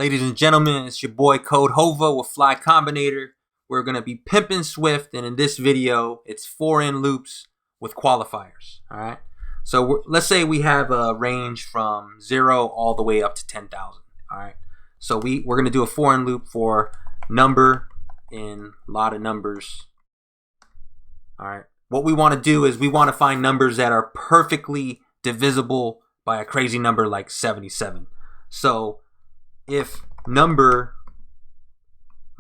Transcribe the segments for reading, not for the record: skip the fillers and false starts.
Ladies and gentlemen, it's your boy Codehova with Fly Combinator. We're going to be pimping Swift, and in this video, it's for-in loops with qualifiers. All right. So let's say we have a range from 0 all the way up to 10,000. All right. So we're going to do a for-in loop for number in a lot of numbers. All right. What we want to do is we want to find numbers that are perfectly divisible by a crazy number like 77. So if number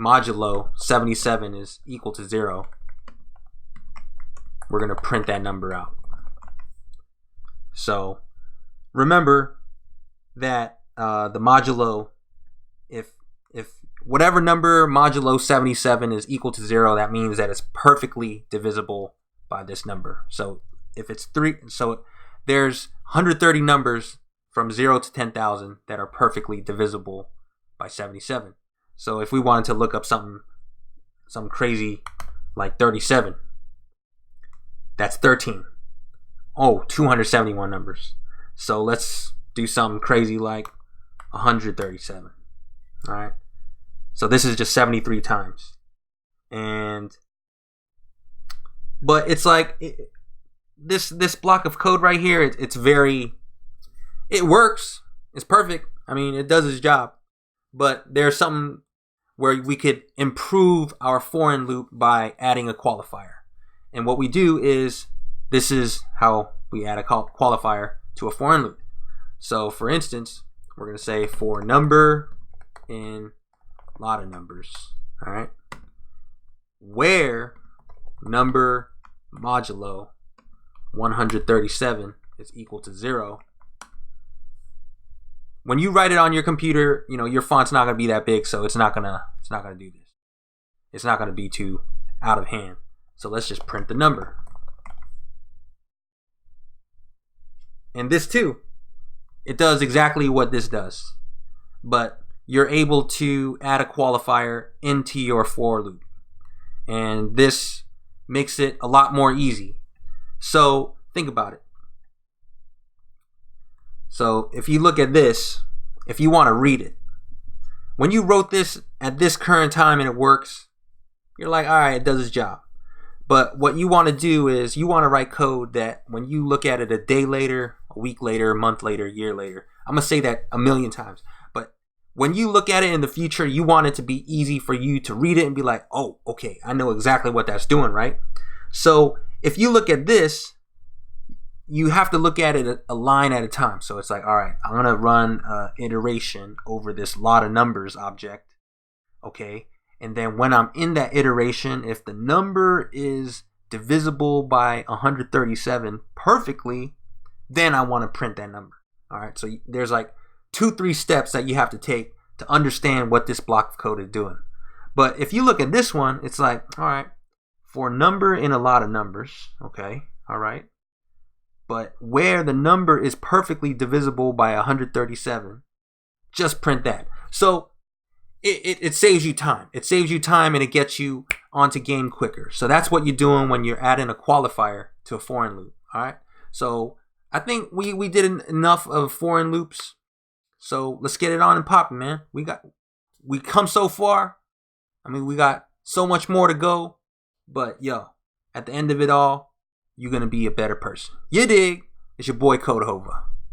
modulo 77 is equal to 0, we're going to print that number out. So remember that the modulo, if whatever number modulo 77 is equal to 0, that means that it's perfectly divisible by this number. So if it's 3, so there's 130 numbers from 0 to 10,000 that are perfectly divisible by 77. So if we wanted to look up something crazy like 37, that's 13. Oh, 271 numbers. So let's do something crazy like 137. All right. So this is just 73 times. But it's like this block of code right here, it works. It's perfect. I mean, it does its job. But there's something where we could improve our for-in loop by adding a qualifier. And what we do is, this is how we add a qualifier to a for-in loop. So for instance, we're going to say for number in a lot of numbers. All right. Where number modulo 137 is equal to 0. When you write it on your computer, your font's not going to be that big, so it's not going to do this. It's not going to be too out of hand. So let's just print the number. And this too, it does exactly what this does, but you're able to add a qualifier into your for loop, and this makes it a lot more easy. So think about it. So if you look at this, if you want to read it, when you wrote this at this current time and it works, you're like, all right, it does its job. But what you want to do is you want to write code that when you look at it a day later, a week later, a month later, a year later, I'm going to say that a million times. But when you look at it in the future, you want it to be easy for you to read it and be like, oh, okay, I know exactly what that's doing, right? So if you look at this, you have to look at it a line at a time. So it's like, all right, I'm going to run an iteration over this lot of numbers object. Okay. And then when I'm in that iteration, if the number is divisible by 137 perfectly, then I want to print that number. All right. So there's like 2-3 steps that you have to take to understand what this block of code is doing. But if you look at this one, it's like, all right, for number in a lot of numbers. Okay. All right. But where the number is perfectly divisible by 137, just print that. So it saves you time. It saves you time and it gets you onto game quicker. So that's what you're doing when you're adding a qualifier to a for-in loop. All right. So I think we did enough of for-in loops. So let's get it on and popping, man. We come so far. I mean, we got so much more to go. But yo, at the end of it all, you're going to be a better person. You dig? It's your boy Codehova.